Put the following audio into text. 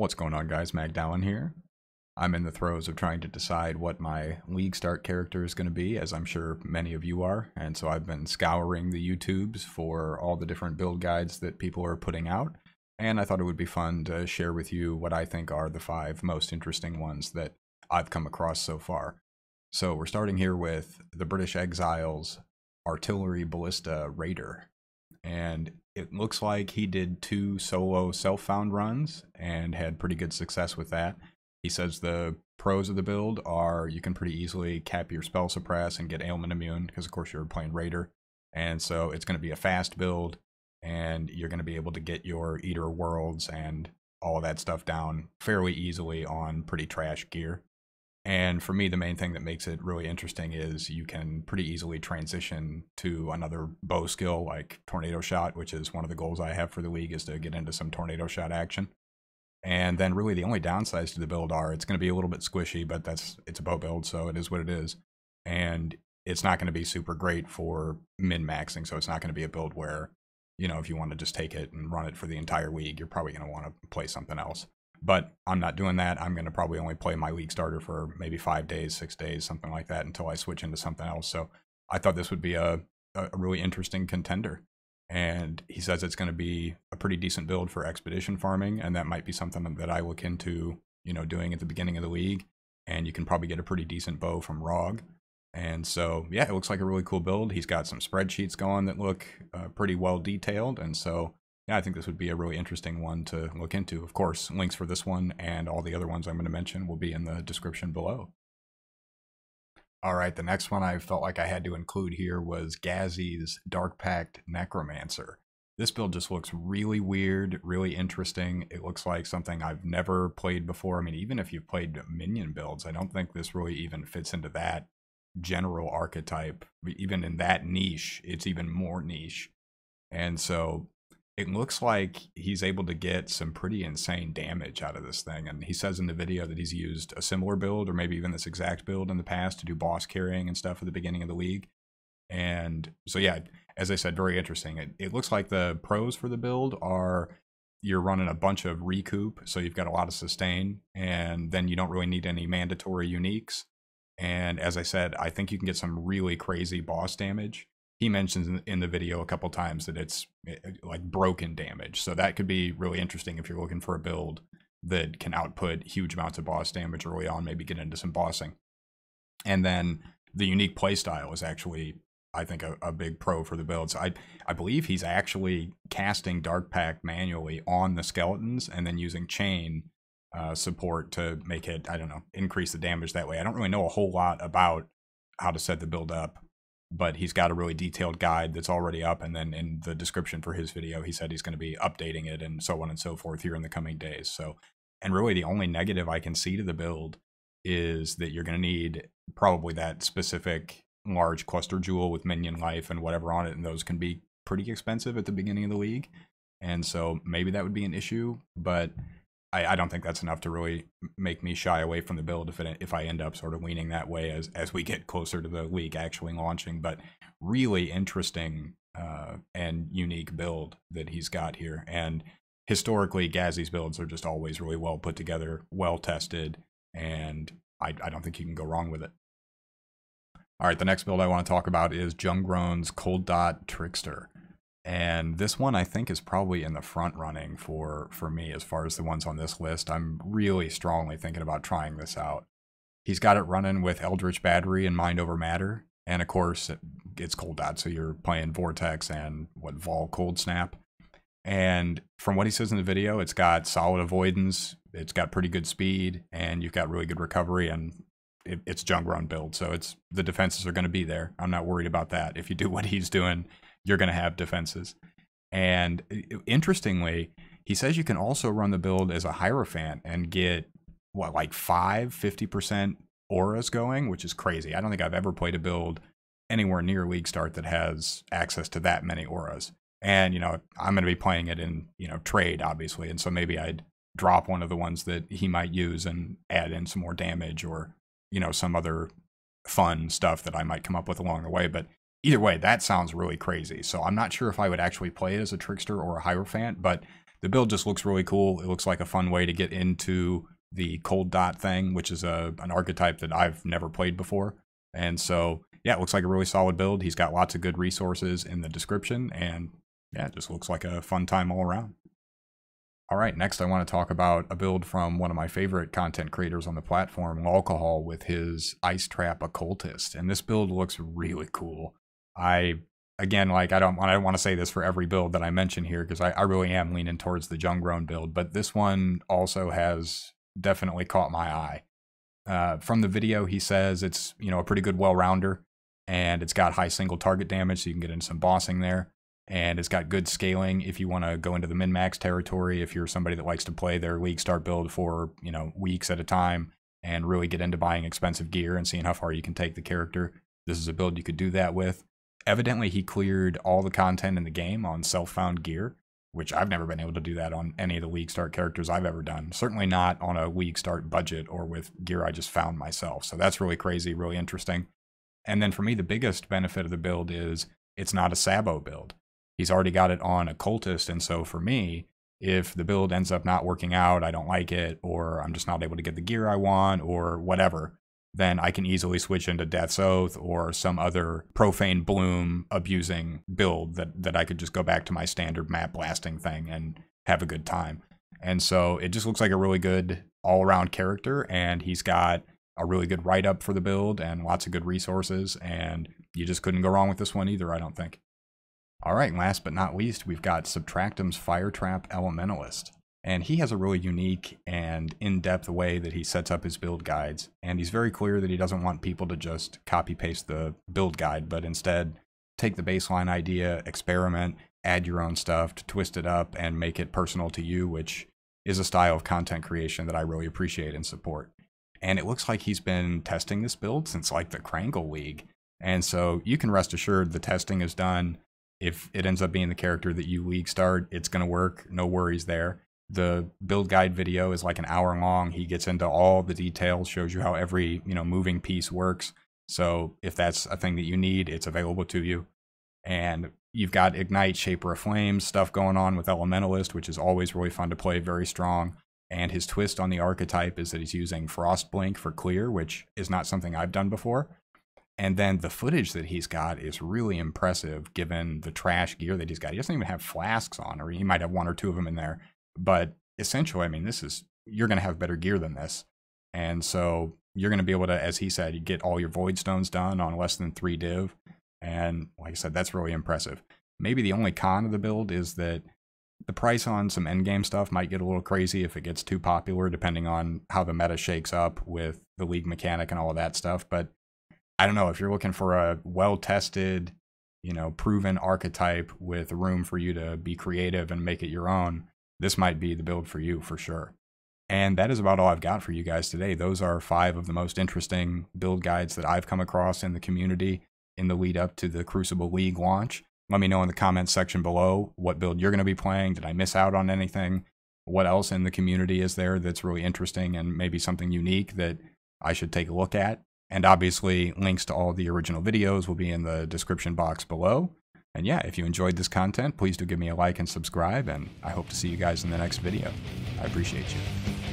What's going on, guys? Magdallan here. I'm in the throes of trying to decide what my League Start character is going to be, as I'm sure many of you are, and so I've been scouring the YouTubes for all the different build guides that people are putting out, and I thought it would be fun to share with you what I think are the 5 most interesting ones that I've come across so far. So we're starting here with the British Exile's Artillery Ballista Raider, and it looks like he did 2 solo self-found runs and had pretty good success with that. He says the pros of the build are you can pretty easily cap your spell suppress and get ailment immune, because of course you're playing Raider, and so it's going to be a fast build, and you're going to be able to get your Eater Worlds and all of that stuff down fairly easily on pretty trash gear. And for me, the main thing that makes it really interesting is you can pretty easily transition to another bow skill like Tornado Shot, which is one of the goals I have for the league, is to get into some Tornado Shot action. And then really the only downsides to the build are it's going to be a little bit squishy, but it's a bow build, so it is what it is. And it's not going to be super great for min-maxing, so it's not going to be a build where, you know, if you want to just take it and run it for the entire league, you're probably going to want to play something else. But I'm not doing that. I'm going to probably only play my league starter for maybe 5 days, 6 days, something like that, until I switch into something else. So I thought this would be a really interesting contender. And he says it's going to be a pretty decent build for expedition farming, and that might be something that I look into, you know, doing at the beginning of the league. And you can probably get a pretty decent bow from ROG. And so, yeah, it looks like a really cool build. He's got some spreadsheets going that look pretty well detailed, and so yeah, I think this would be a really interesting one to look into. Of course, links for this one and all the other ones I'm going to mention will be in the description below. All right, the next one I felt like I had to include here was Ghazzy's Dark Pact Necromancer. This build just looks really weird, really interesting. It looks like something I've never played before. I mean, even if you've played minion builds, I don't think this really even fits into that general archetype. Even in that niche, it's even more niche. And so it looks like he's able to get some pretty insane damage out of this thing. And he says in the video that he's used a similar build, or maybe even this exact build in the past, to do boss carrying and stuff at the beginning of the league. And so, yeah, as I said, very interesting. It looks like the pros for the build are you're running a bunch of recoup, so you've got a lot of sustain, and then you don't really need any mandatory uniques. And as I said, I think you can get some really crazy boss damage. He mentions in the video a couple times that it's like broken damage. So that could be really interesting if you're looking for a build that can output huge amounts of boss damage early on, maybe get into some bossing. And then the unique playstyle is actually, I think, a big pro for the build. So I believe he's actually casting Dark Pact manually on the skeletons and then using chain support to make it, I don't know, increase the damage that way. I don't really know a whole lot about how to set the build up, but he's got a really detailed guide that's already up, and then in the description for his video, he said he's going to be updating it and so on and so forth here in the coming days. So, and really the only negative I can see to the build is that you're going to need probably that specific large cluster jewel with minion life and whatever on it, and those can be pretty expensive at the beginning of the league. And so maybe that would be an issue, but I don't think that's enough to really make me shy away from the build if I end up sort of leaning that way as we get closer to the league actually launching. But really interesting and unique build that he's got here. And historically, Ghazzy's builds are just always really well put together, well tested, and I don't think you can go wrong with it. All right, the next build I want to talk about is Jungroan's Cold Dot Trickster. And this one I think is probably in the front running for me as far as the ones on this list. I'm really strongly thinking about trying this out. He's got it running with Eldritch Battery and Mind Over Matter. And of course, it's Cold Dot, so you're playing Vortex and Vol Cold Snap. And from what he says in the video, it's got solid avoidance, it's got pretty good speed, and you've got really good recovery, and it's Jungroan build, so the defenses are going to be there. I'm not worried about that. If you do what he's doing, you're going to have defenses. And interestingly, he says you can also run the build as a Hierophant and get, what, like 50% auras going, which is crazy. I don't think I've ever played a build anywhere near League Start that has access to that many auras. And, you know, I'm going to be playing it in, you know, trade, obviously. And so maybe I'd drop one of the ones that he might use and add in some more damage, or, you know, some other fun stuff that I might come up with along the way. But either way, that sounds really crazy. So I'm not sure if I would actually play it as a Trickster or a Hierophant, but the build just looks really cool. It looks like a fun way to get into the cold dot thing, which is an archetype that I've never played before. And so, yeah, it looks like a really solid build. He's got lots of good resources in the description, and yeah, it just looks like a fun time all around. All right, next I want to talk about a build from one of my favorite content creators on the platform, Lolcohol, with his Ice Trap Occultist. And this build looks really cool. Again, like I don't want to say this for every build that I mention here, because I really am leaning towards the Jungroan build, but this one also has definitely caught my eye. From the video, he says it's, you know, a pretty good well-rounder, and it's got high single target damage, so you can get into some bossing there. And it's got good scaling if you want to go into the min-max territory, if you're somebody that likes to play their league start build for, you know, weeks at a time and really get into buying expensive gear and seeing how far you can take the character. This is a build you could do that with. Evidently, he cleared all the content in the game on self-found gear, which I've never been able to do that on any of the league start characters I've ever done. Certainly not on a league start budget or with gear I just found myself. So that's really crazy, really interesting. And then for me, the biggest benefit of the build is it's not a Sabo build. He's already got it on Occultist, and so for me, if the build ends up not working out, I don't like it, or I'm just not able to get the gear I want, or whatever, then I can easily switch into Death's Oath or some other Profane Bloom abusing build that I could just go back to my standard map blasting thing and have a good time. And so it just looks like a really good all-around character, and he's got a really good write-up for the build and lots of good resources, and you just couldn't go wrong with this one either, I don't think. All right, last but not least, we've got Subtractem's Fire Trap Elementalist. And he has a really unique and in-depth way that he sets up his build guides. And he's very clear that he doesn't want people to just copy-paste the build guide, but instead take the baseline idea, experiment, add your own stuff, to twist it up, and make it personal to you, which is a style of content creation that I really appreciate and support. And it looks like he's been testing this build since like the Krangle League. And so you can rest assured the testing is done. If it ends up being the character that you league start, it's going to work. No worries there. The build guide video is like an hour long. He gets into all the details, shows you how every, you know, moving piece works. So if that's a thing that you need, it's available to you. And you've got Ignite, Shaper of Flames stuff going on with Elementalist, which is always really fun to play, very strong. And his twist on the archetype is that he's using Frost Blink for clear, which is not something I've done before. And then the footage that he's got is really impressive given the trash gear that he's got. He doesn't even have flasks on, or he might have one or two of them in there. But essentially, I mean, you're going to have better gear than this. And so you're going to be able to, as he said, you get all your Void Stones done on less than 3 div. And like I said, that's really impressive. Maybe the only con of the build is that the price on some endgame stuff might get a little crazy if it gets too popular, depending on how the meta shakes up with the league mechanic and all of that stuff. But I don't know, if you're looking for a well-tested, you know, proven archetype with room for you to be creative and make it your own, this might be the build for you for sure. And that is about all I've got for you guys today. Those are 5 of the most interesting build guides that I've come across in the community in the lead up to the Crucible League launch. Let me know in the comments section below what build you're going to be playing. Did I miss out on anything? What else in the community is there that's really interesting and maybe something unique that I should take a look at? And obviously, links to all the original videos will be in the description box below. And yeah, if you enjoyed this content, please do give me a like and subscribe, and I hope to see you guys in the next video. I appreciate you.